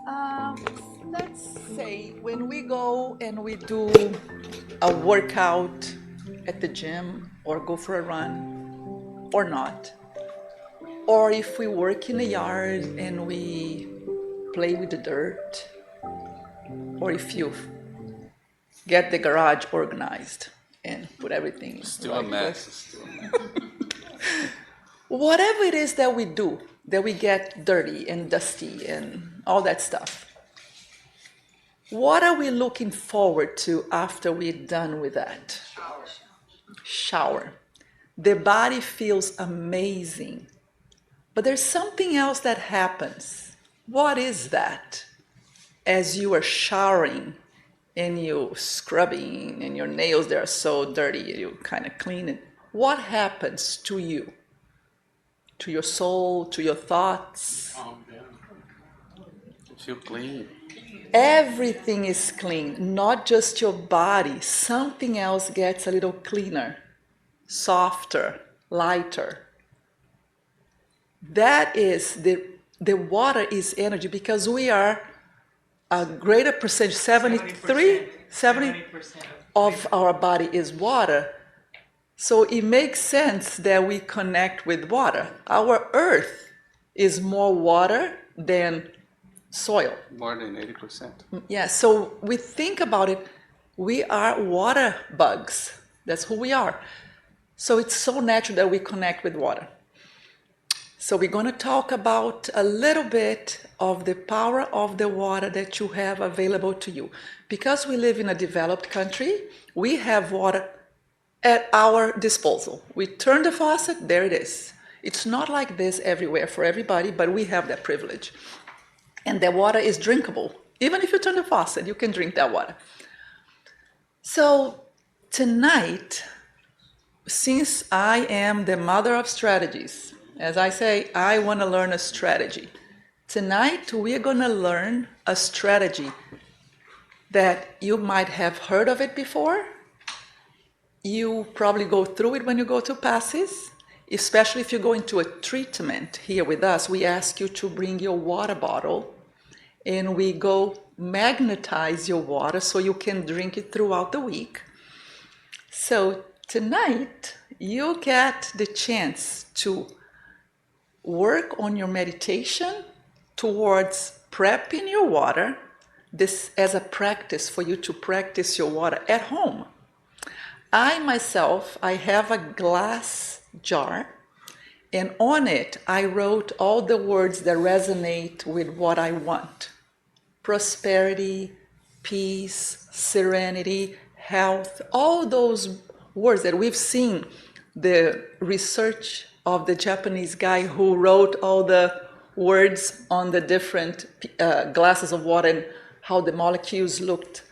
Um, let's say when we go and we do a workout at the gym or go for a run or not, or if we work in the yard and we play with the dirt, or if you get the garage organized and put everything in the Still a right mess. place. Still a mess. Whatever it is that we do, that we get dirty and dusty and all that stuff, what are we looking forward to after we're done with that? Shower. The body feels amazing. But there's something else that happens. What is that? As you are showering and you scrubbing and your nails they are so dirty, you kind of clean it. What happens to you? To your soul, to your thoughts? You feel clean. Everything is clean, not just your body. Something else gets a little cleaner, softer, lighter. That is the water is energy because we are a greater percentage, 73, 70% of our body is water. So it makes sense that we connect with water. Our earth is more water than soil. More than 80%. Yeah, so we think about it, we are water bugs. That's who we are. So it's so natural that we connect with water. So we're going to talk about a little bit of the power of the water that you have available to you. Because we live in a developed country, we have water at our disposal. We turn the faucet, there it is. It's not like this everywhere for everybody, but we have that privilege. And the water is drinkable. Even if you turn the faucet, you can drink that water. So tonight, since I am the mother of strategies, as I say, I want to learn a strategy. Tonight, we're going to learn a strategy that you might have heard of it before. You probably go through it when you go to passes, especially if you go into a treatment here with us. We ask you to bring your water bottle and we go magnetize your water so you can drink it throughout the week. So tonight, you get the chance to work on your meditation towards prepping your water, this as a practice for you to practice your water at home. I myself, I have a glass jar, and on it I wrote all the words that resonate with what I want. Prosperity, peace, serenity, health, all those words that we've seen the research of the Japanese guy who wrote all the words on the different glasses of water and how the molecules looked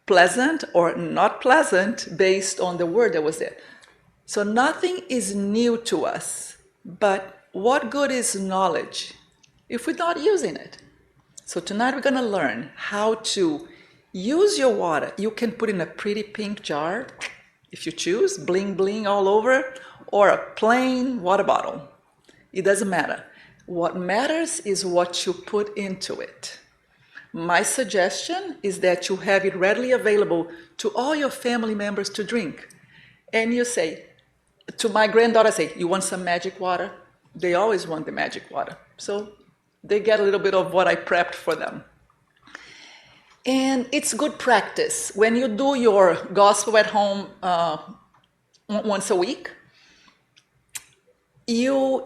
pleasant or not pleasant based on the word that was there. So nothing is new to us, but what good is knowledge if we're not using it? So tonight we're going to learn how to use your water. You can put in a pretty pink jar, if you choose, bling bling all over, or a plain water bottle. It doesn't matter. What matters is what you put into it. My suggestion is that you have it readily available to all your family members to drink. And you say, to my granddaughter, say, you want some magic water? They always want the magic water. So they get a little bit of what I prepped for them. And it's good practice. When you do your gospel at home once a week, you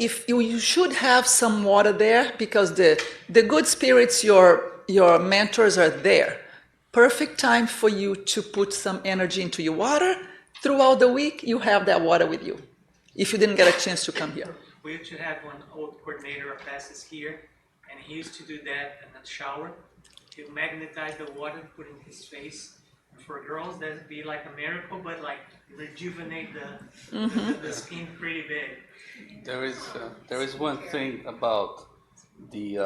should have some water there because the good spirits, your mentors are there. Perfect time for you to put some energy into your water. Throughout the week, you have that water with you. If you didn't get a chance to come here. We used to have one old coordinator of passes here, and he used to do that in the shower. He would magnetize the water, put it in his face. And for girls, that'd be like a miracle, but like rejuvenate the skin pretty big. There is one thing about the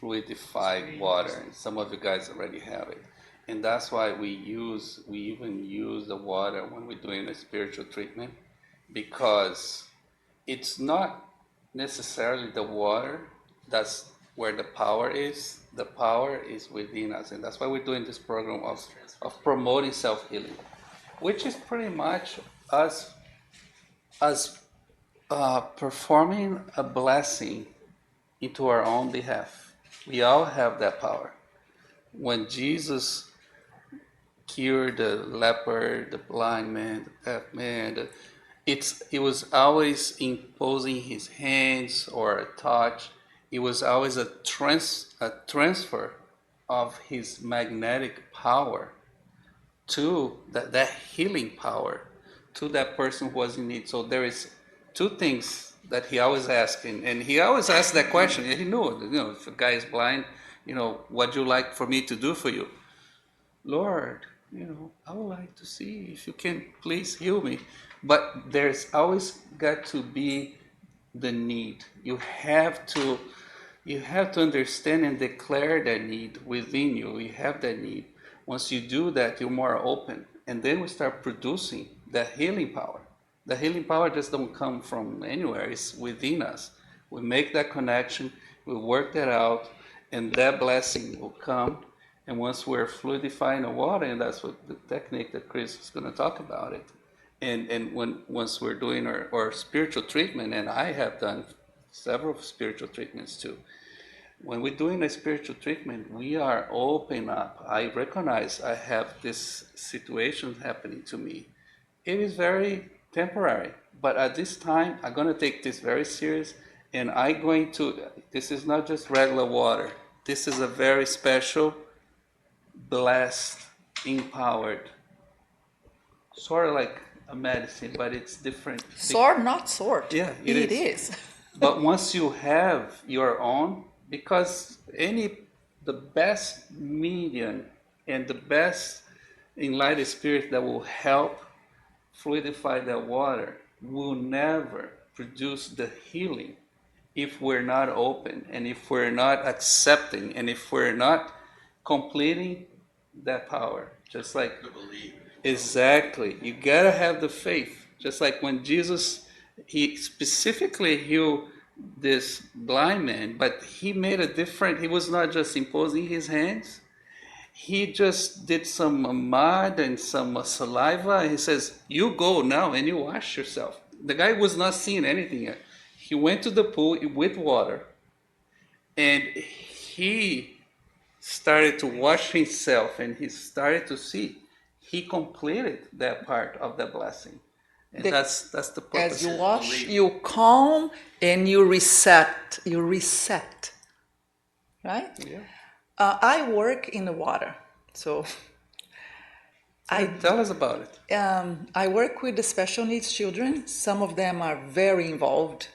fluidified water, and some of you guys already have it, and that's why we even use the water when we're doing a spiritual treatment, because it's not necessarily the water that's where the power is. The power is within us, and that's why we're doing this program of promoting self-healing, which is pretty much us performing a blessing into our own behalf. We all have that power. When Jesus cured the leper, the blind man, the deaf man, it was always imposing his hands or a touch. It was always a transfer of his magnetic power to that healing power to that person who was in need. So there is two things that he always asked, and he always asked that question. And he knew, if a guy is blind, what do you like for me to do for you? Lord, I would like to see if you can please heal me. But there's always got to be the need. You have to understand and declare that need within you. You have that need. Once you do that, you're more open. And then we start producing the healing power. The healing power just don't come from anywhere. It's within us. We make that connection, we work that out, and that blessing will come. And once we're fluidifying the water, and that's what the technique that Chris is going to talk about it. And once we're doing our spiritual treatment, and I have done several spiritual treatments too. When we're doing a spiritual treatment, we are open up. I recognize I have this situation happening to me. It is very temporary, but at this time, I'm going to take this very serious, and this is not just regular water. This is a very special, blessed, empowered, sort of like a medicine, but it's different. Sword, not sword. Yeah, it is. But once you have your own, because the best medium and the best enlightened spirit that will help fluidify that water will never produce the healing if we're not open, and if we're not accepting, and if we're not completing that power. Just like To believe. exactly, you gotta have the faith. Just like when Jesus, he specifically healed this blind man, but he made he was not just imposing his hands. He just did some mud and some saliva, and he says, you go now and you wash yourself. The guy was not seeing anything yet. He went to the pool with water, and he started to wash himself, and he started to see. He completed that part of the blessing. And that's the purpose. As you wash, you calm, and you reset. You reset. Right? Yeah. I work in the water, so Tell us about it. I work with the special needs children. Some of them are very involved,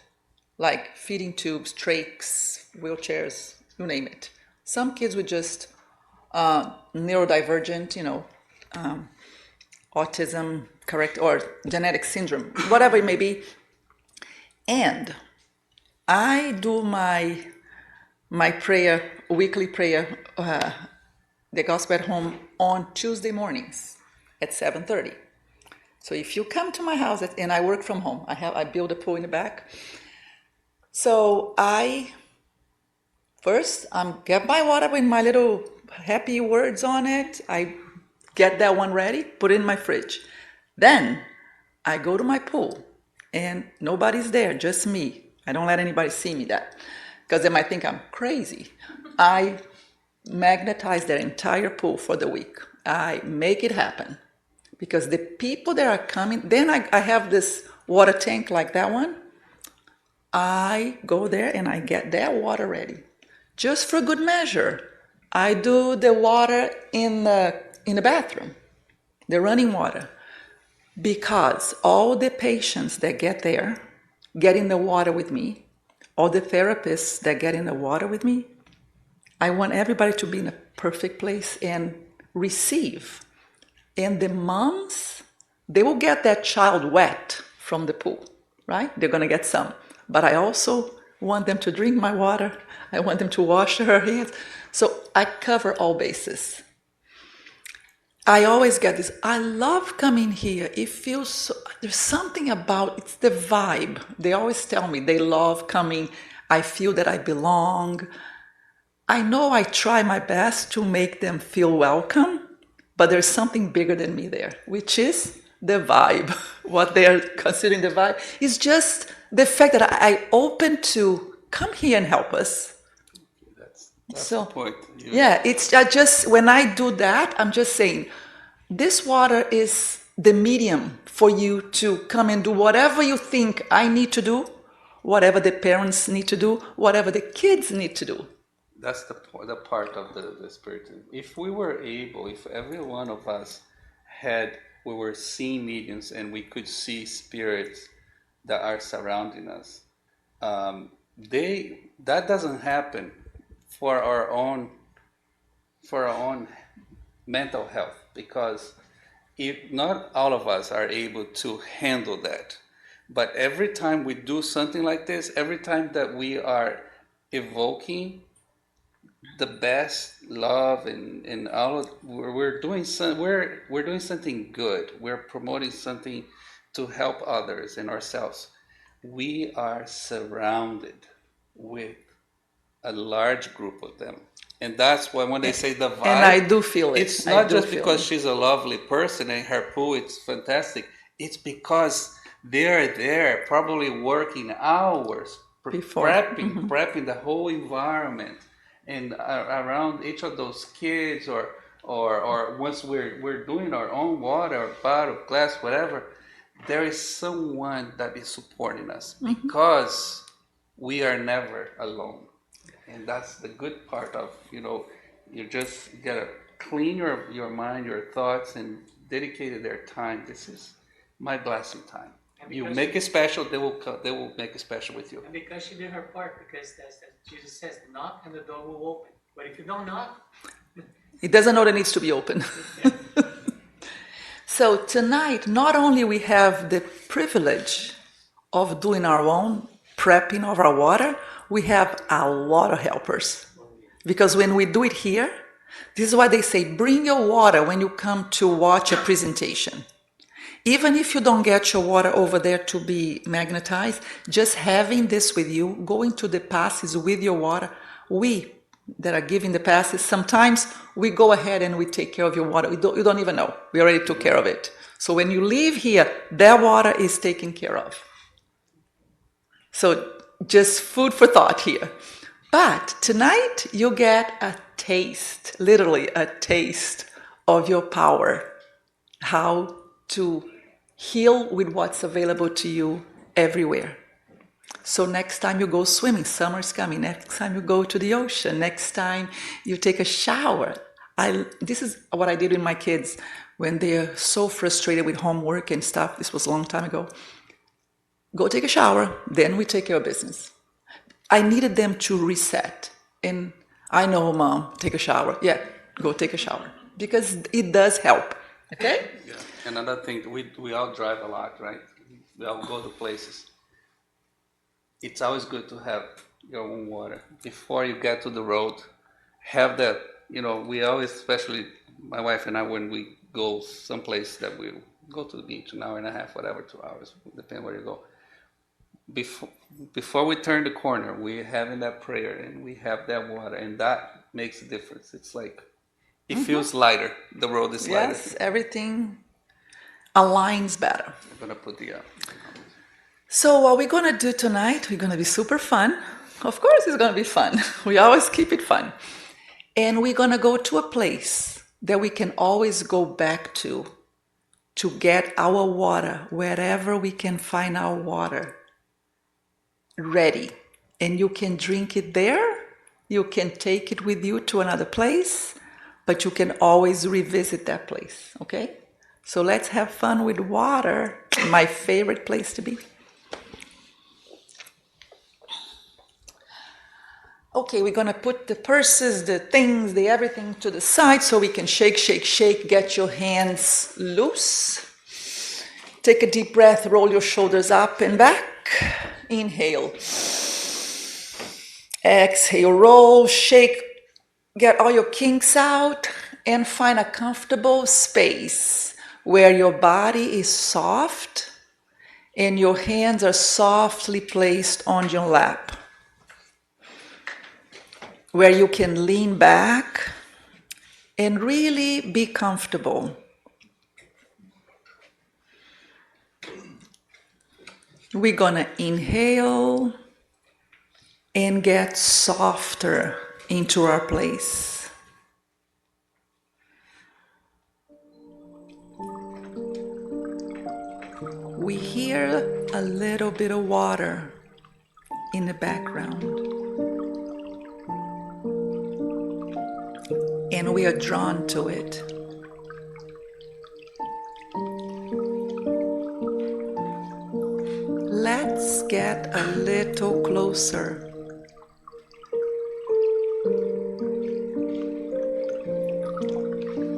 like feeding tubes, trachs, wheelchairs, you name it. Some kids with just neurodivergent, autism, correct, or genetic syndrome, whatever it may be. And I do my prayer, weekly prayer, the gospel at home on Tuesday mornings at 7:30. So if you come to my house, and I work from home, I build a pool in the back. So I get my water with my little happy words on it. I get that one ready, put it in my fridge. Then I go to my pool, and nobody's there, just me. I don't let anybody see me that, because they might think I'm crazy. I magnetize that entire pool for the week. I make it happen, because the people that are coming, then I have this water tank like that one. I go there and I get that water ready. Just for good measure, I do the water in the bathroom, the running water, because all the patients that get there, get in the water with me, all the therapists that get in the water with me, I want everybody to be in a perfect place and receive. And the moms, they will get that child wet from the pool, right? They're going to get some. But I also want them to drink my water. I want them to wash their hands. So I cover all bases. I always get this. I love coming here. It feels so, there's something about, it's the vibe. They always tell me they love coming. I feel that I belong. I know I try my best to make them feel welcome, but there's something bigger than me there, which is the vibe. What they are considering the vibe is just the fact that I open to come here and help us. That's So, the point. yeah, it's I just when I do that, I'm just saying this water is the medium for you to come and do whatever you think I need to do, whatever the parents need to do, whatever the kids need to do. That's the part of the spiritism. If we were able, if every one of us we were seeing mediums and we could see spirits that are surrounding us, that doesn't happen for our own mental health, because if not all of us are able to handle that. But every time we do something like this, every time that we are evoking the best love and all of, we're doing we're doing something good. We're promoting something to help others and ourselves. We are surrounded with a large group of them, and that's why when they say the vibe, And I do feel it. it's I not do just feel because it. she's a lovely person and her pool it's fantastic. It's because they're there probably working hours Before. prepping the whole environment and around each of those kids, or once we're doing our own water or bottle glass whatever, there is someone that is supporting us because we are never alone. And that's the good part of, you just gotta clean your mind, your thoughts, and dedicate their time. This is my blessing time. You make it special, they will make it special with you. And because she did her part, because that's Jesus says, knock and the door will open. But if you don't knock, It doesn't know that it needs to be open. So tonight, not only we have the privilege of doing our own prepping of our water, we have a lot of helpers. Because when we do it here, this is why they say, bring your water when you come to watch a presentation. Even if you don't get your water over there to be magnetized, just having this with you, going to the passes with your water, we that are giving the passes, sometimes we go ahead and we take care of your water. You don't even know. We already took care of it. So when you leave here, their water is taken care of. So just food for thought here. But tonight you get a taste, literally a taste of your power, how to heal with what's available to you everywhere. So next time you go swimming, summer's coming, next time you go to the ocean, next time you take a shower. This is what I did with my kids when they're so frustrated with homework and stuff. This was a long time ago. Go take a shower, then we take care of business. I needed them to reset. And I know, Mom, take a shower. Yeah, go take a shower. Because it does help. Okay? Yeah. Another thing, we all drive a lot, right? We all go to places. It's always good to have your own water before you get to the road. Have that, we always, especially my wife and I, when we go someplace that we go to the beach, an hour and a half, whatever, 2 hours, depending where you go. Before we turn the corner, we're having that prayer and we have that water, and that makes a difference. It's like it feels lighter. The road is lighter. Yes, everything aligns better. I'm gonna put the So what we're going to do tonight, we're going to be super fun. Of course it's going to be fun. We always keep it fun. And we're going to go to a place that we can always go back to get our water, wherever we can find our water, ready. And you can drink it there. You can take it with you to another place, but you can always revisit that place, okay? So let's have fun with water, my favorite place to be. Okay, we're gonna put the purses, the things, the everything to the side so we can shake, shake, shake, get your hands loose. Take a deep breath, roll your shoulders up and back. Inhale. Exhale, roll, shake, get all your kinks out and find a comfortable space where your body is soft and your hands are softly placed on your lap. where you can lean back and really be comfortable. We're gonna inhale and get softer into our place. We hear a little bit of water in the background, and we are drawn to it. Let's get a little closer.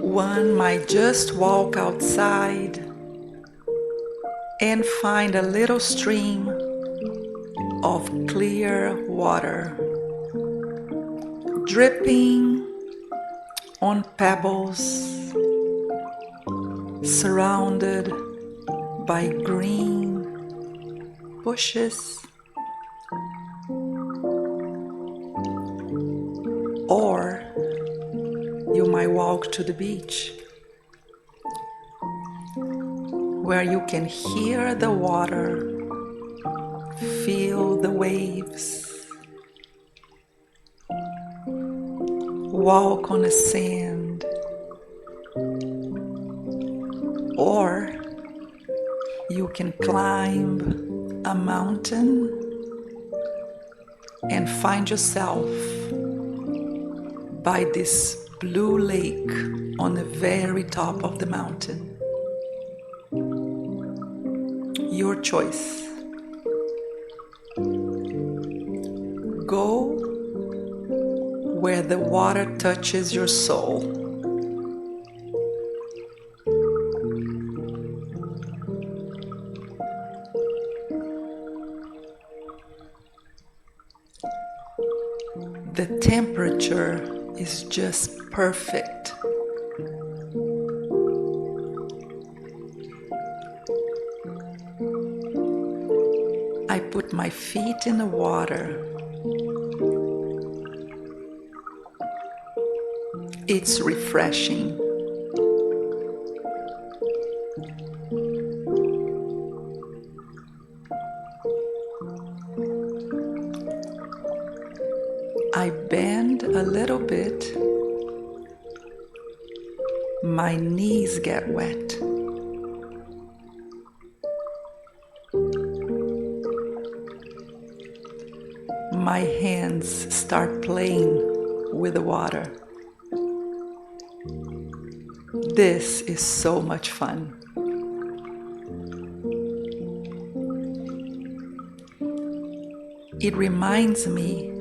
One might just walk outside and find a little stream of clear water dripping on pebbles, surrounded by green bushes, or you might walk to the beach where you can hear the water, feel the waves, walk on the sand, or you can climb a mountain and find yourself by this blue lake on the very top of the mountain. Your choice. Go where the water touches your soul. The temperature is just perfect. I put my feet in the water. It's refreshing. I bend a little bit. My knees get wet. My hands start playing with the water. This is so much fun. It reminds me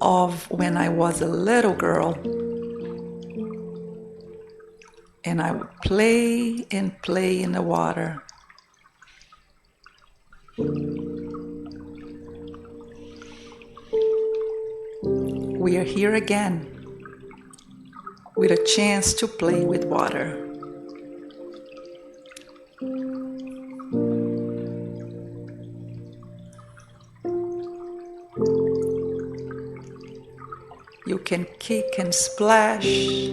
of when I was a little girl and I would play and play in the water. We are here again with a chance to play with water. You can kick and splash,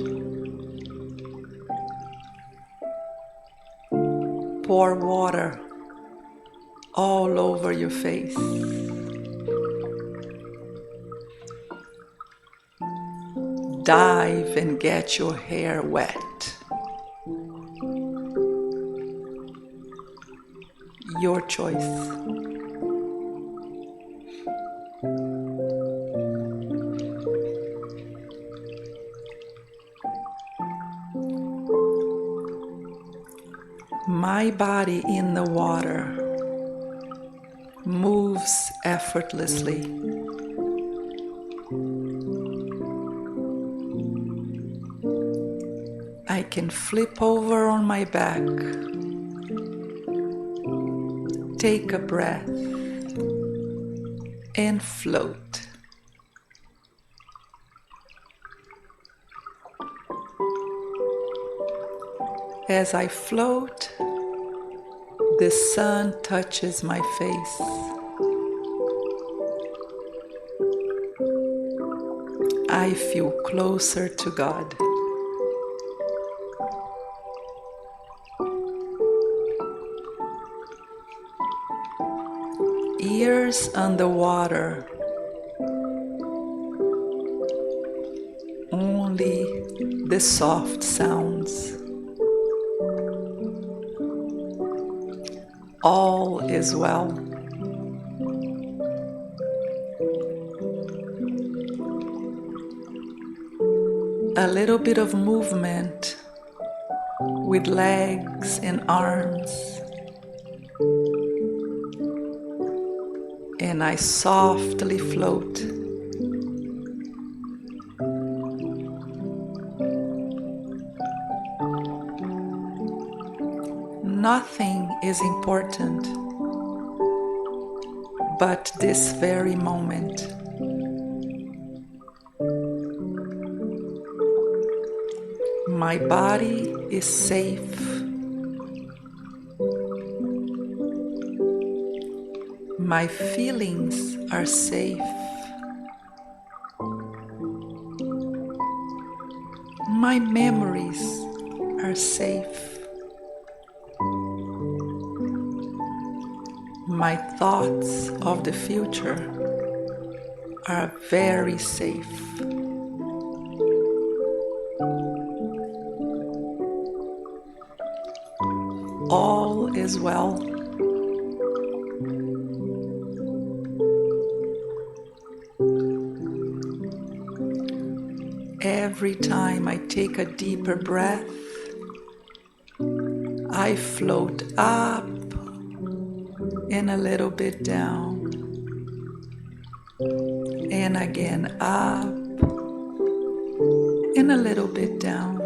pour water all over your face. Dive and get your hair wet. Your choice. My body in the water moves effortlessly. I can flip over on my back, take a breath, and float. As I float, the sun touches my face. I feel closer to God. Ears underwater, only the soft sounds. All is well. A little bit of movement with legs and arms, and I softly float. Nothing is important but this very moment. My body is safe. My feelings are safe. My memories are safe. My thoughts of the future are very safe. All is well. Every time I take a deeper breath, I float up and a little bit down, and again up and a little bit down.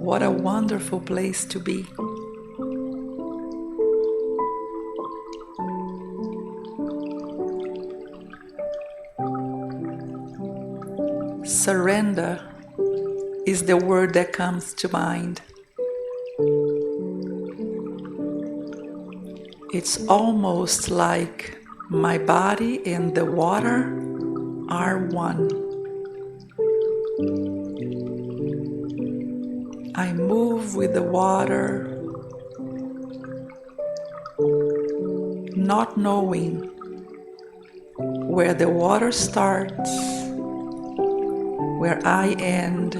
What a wonderful place to be. Surrender is the word that comes to mind. It's almost like my body and the water are one. I move with the water, not knowing where the water starts, where I end.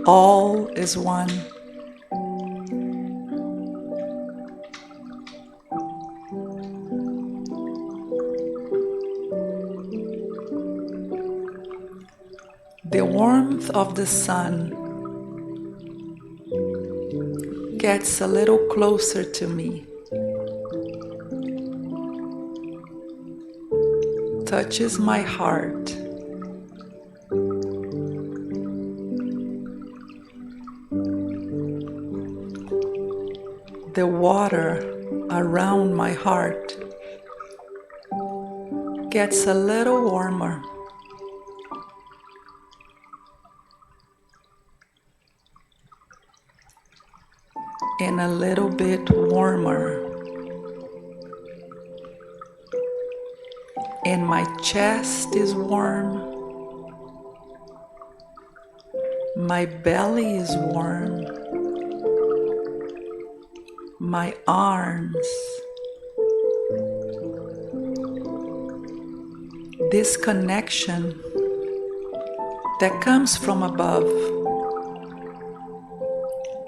All is one. The warmth of the sun gets a little closer to me, touches my heart. The water around my heart gets a little warmer. And a little bit warmer. And my chest is warm. My belly is warm. My arms. This connection that comes from above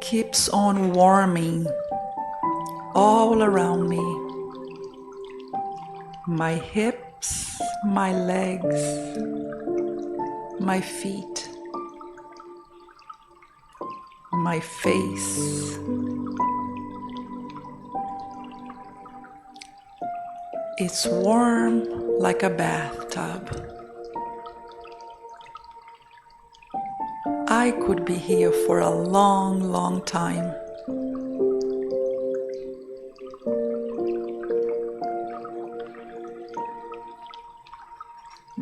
keeps on warming all around me. My hips, my legs, my feet, my face. It's warm like a bathtub. I could be here for a long, long time.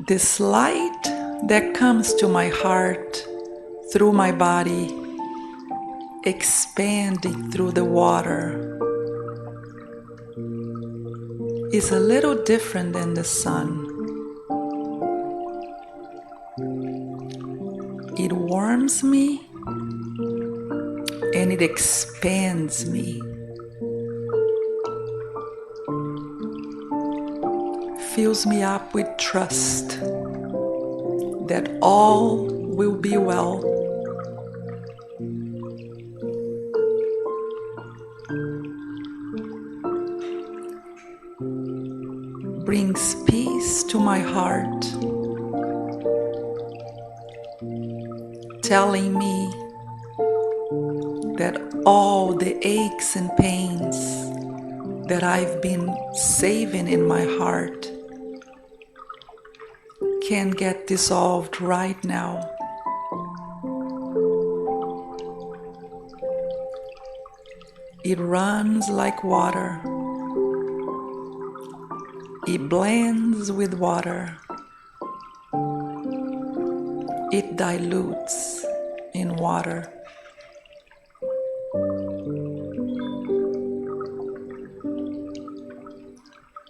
This light that comes to my heart through my body expanding through the water is a little different than the sun. It warms me and it expands me. Fills me up with trust that all will be well. Brings peace to my heart, telling me that all the aches and pains that I've been saving in my heart can get dissolved right now. It runs like water. It blends with water. It dilutes in water.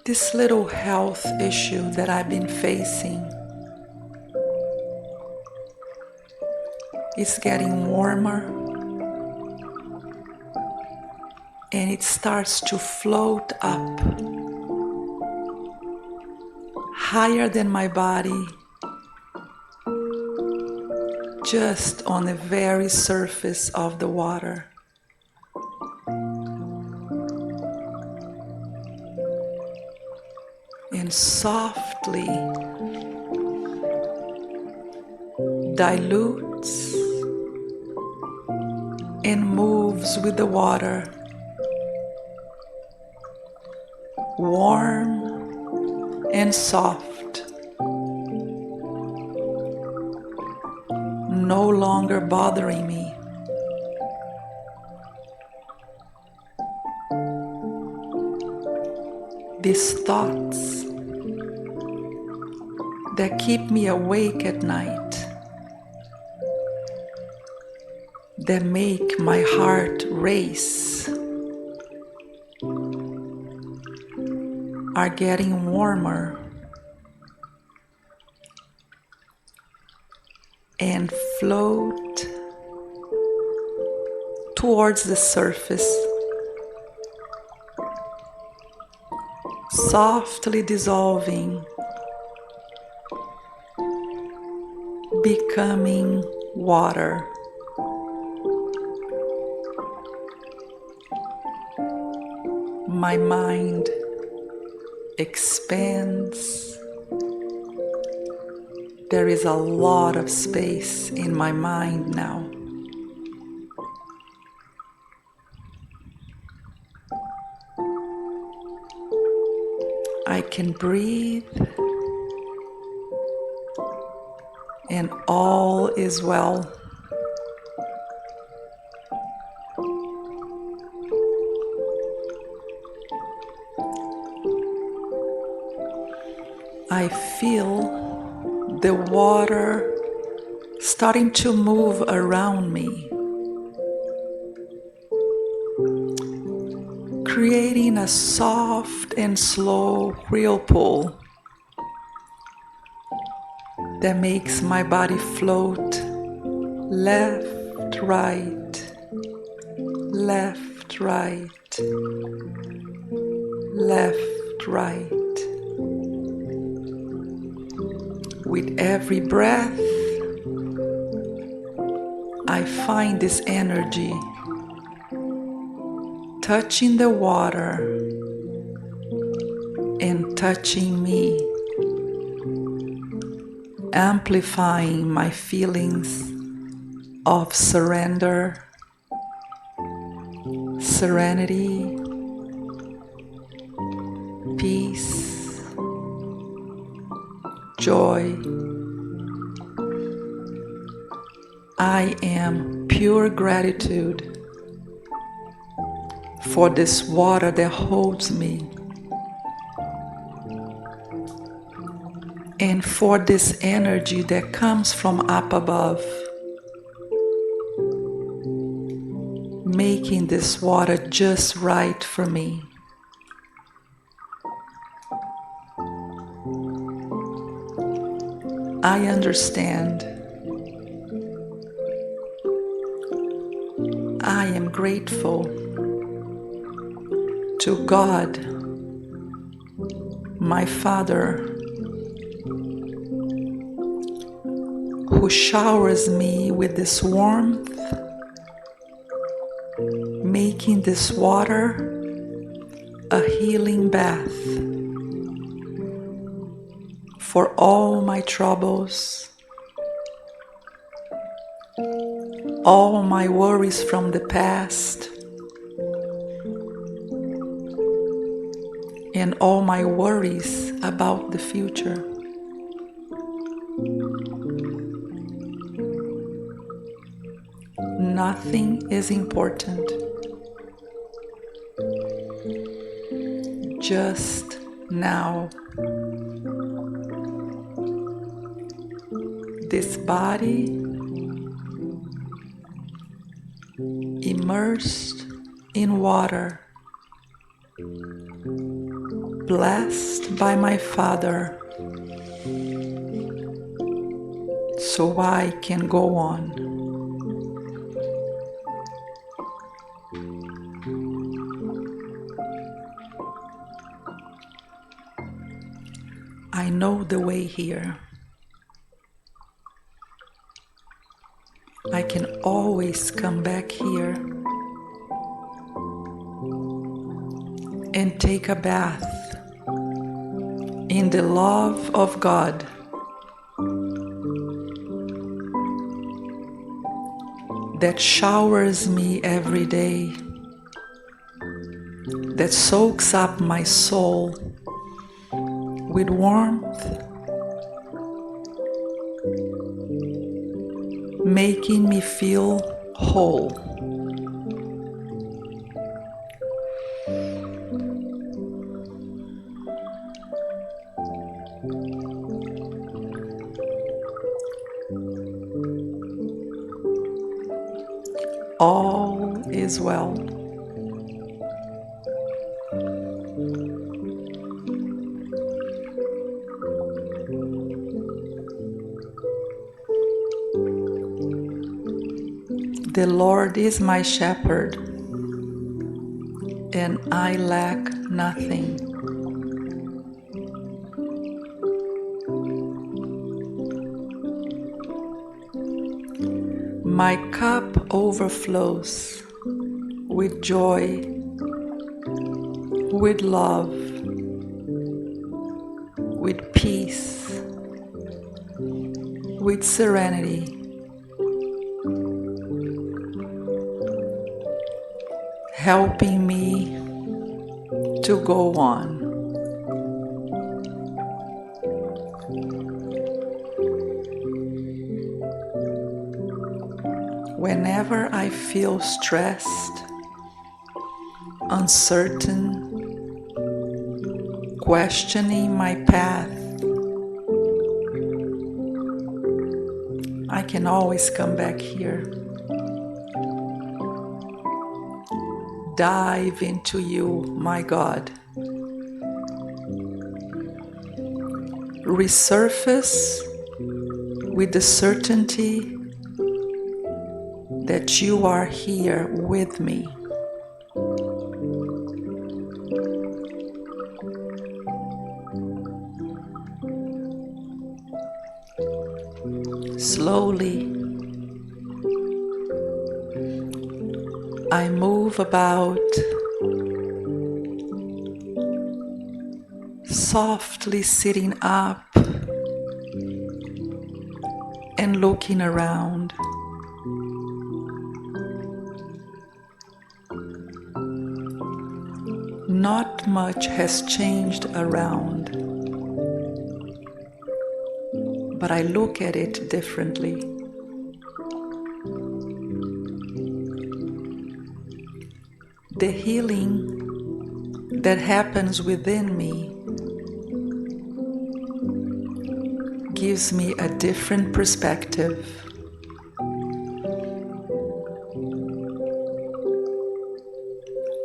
This little health issue that I've been facing is getting warmer, and it starts to float up higher than my body, just on the very surface of the water. And softly dilutes and moves with the water, warm and soft, no longer bothering me. These thoughts that keep me awake at night, that make my heart race, are getting warmer and float towards the surface, softly dissolving, becoming water. My mind expands. There is a lot of space in my mind now. I can breathe, and all is well. I feel the water starting to move around me, creating a soft and slow whirlpool that makes my body float left, right, left, right, left, right. With every breath, I find this energy touching the water and touching me, amplifying my feelings of surrender, serenity, peace, joy. I am pure gratitude for this water that holds me, and for this energy that comes from up above. making this water just right for me. I understand. I am grateful to God, my Father, who showers me with this warmth, making this water a healing bath for all my troubles, all my worries from the past, and all my worries about the future. Nothing is important. Just now. This body immersed in water, blessed by my Father, so I can go on. I know the way here. I can always come back here and take a bath in the love of God. That showers me every day, that soaks up my soul with warmth, making me feel whole. All is well. The Lord is my shepherd, and I lack nothing. My cup overflows with joy, with love, with peace, with serenity. Helping me to go on. Whenever I feel stressed, uncertain, questioning my path, I can always come back here. Dive into you, my God. Resurface with the certainty that you are here with me. Slowly, I move about, softly sitting up and looking around. Not much has changed around, but I look at it differently. The healing that happens within me gives me a different perspective.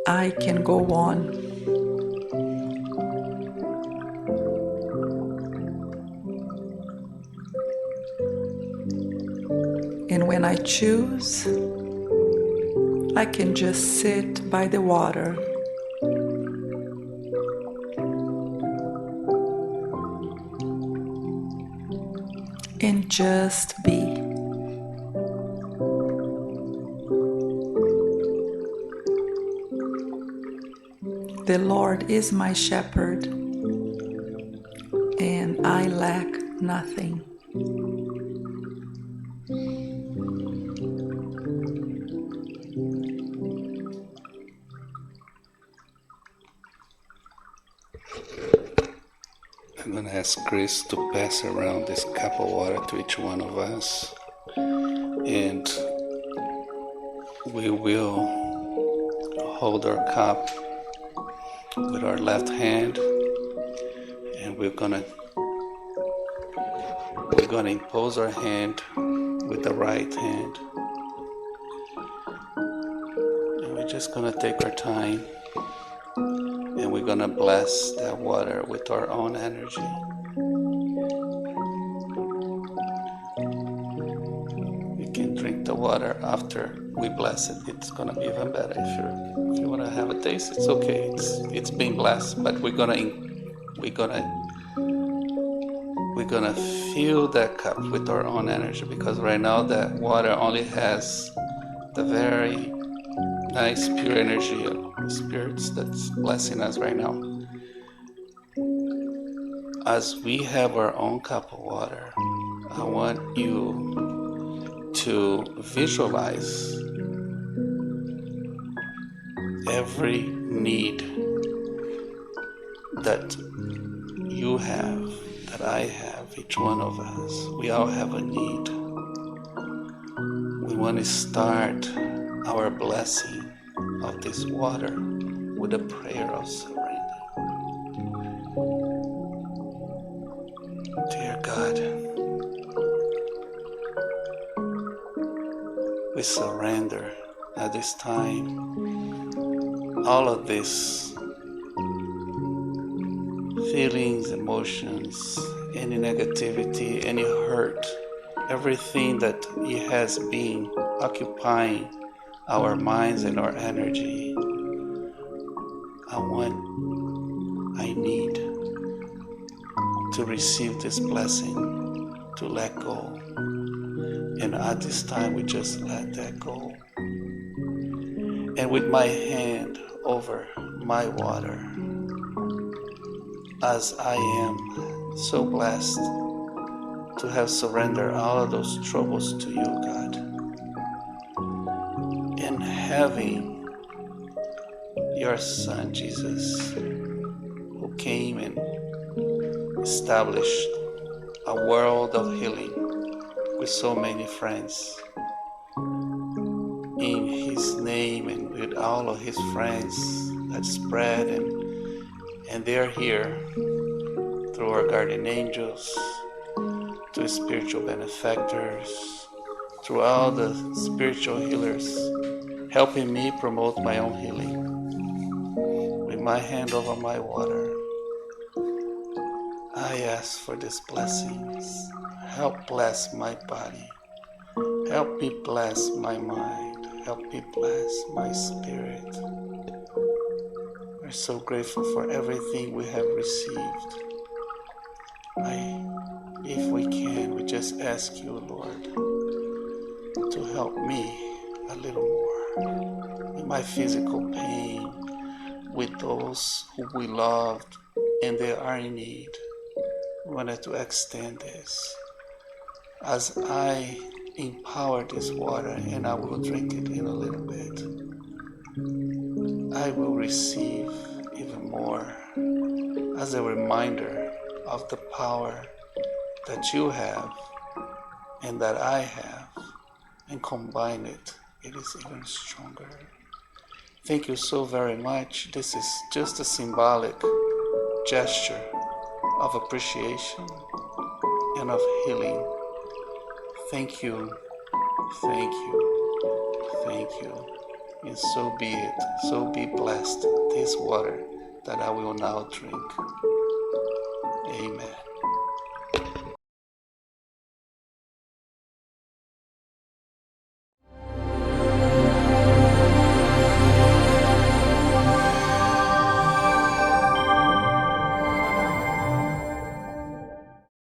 I can go on. And when I choose, I can just sit by the water and just be. The Lord is my shepherd, and I lack nothing. I'm going to ask Chris to pass around this cup of water to each one of us. And we will hold our cup with our left hand, and we're gonna impose our hand with the right hand, and we're just gonna take our time, and we're gonna bless that water with our own energy. You can drink the water after we bless it. It's gonna be even better. If you wanna have a taste, it's okay. It's been blessed, but we're gonna fill that cup with our own energy, because right now that water only has the very nice pure energy of the spirits that's blessing us right now. As we have our own cup of water, I want you to visualize every need that you have, that I have, each one of us. We all have a need. We want to start our blessing of this water with a prayer of surrender. Dear God, we surrender at this time all of these feelings, emotions, any negativity, any hurt, everything that it has been occupying our minds and our energy. I need to receive this blessing, to let go. And at this time, we just let that go. And with my hand over my water, as I am so blessed to have surrendered all of those troubles to you, God, and having your Son, Jesus, who came and established a world of healing with so many friends. In his name and with all of his friends that spread, and they're here through our guardian angels, to spiritual benefactors, through all the spiritual healers, helping me promote my own healing. With my hand over my water, I ask for these blessings. Help bless my body. Help me bless my mind. Help me bless my spirit. We're so grateful for everything we have received. If we can, we just ask you, Lord, to help me a little more with my physical pain, with those who we loved and they are in need. We wanted to extend this. As I empower this water, and I will drink it in a little bit, I will receive even more as a reminder of the power that you have and that I have, and combine it, it is even stronger. Thank you so very much. This is just a symbolic gesture of appreciation and of healing. Thank you, thank you, thank you, And so be it. So be blessed this water that I will now drink. Amen.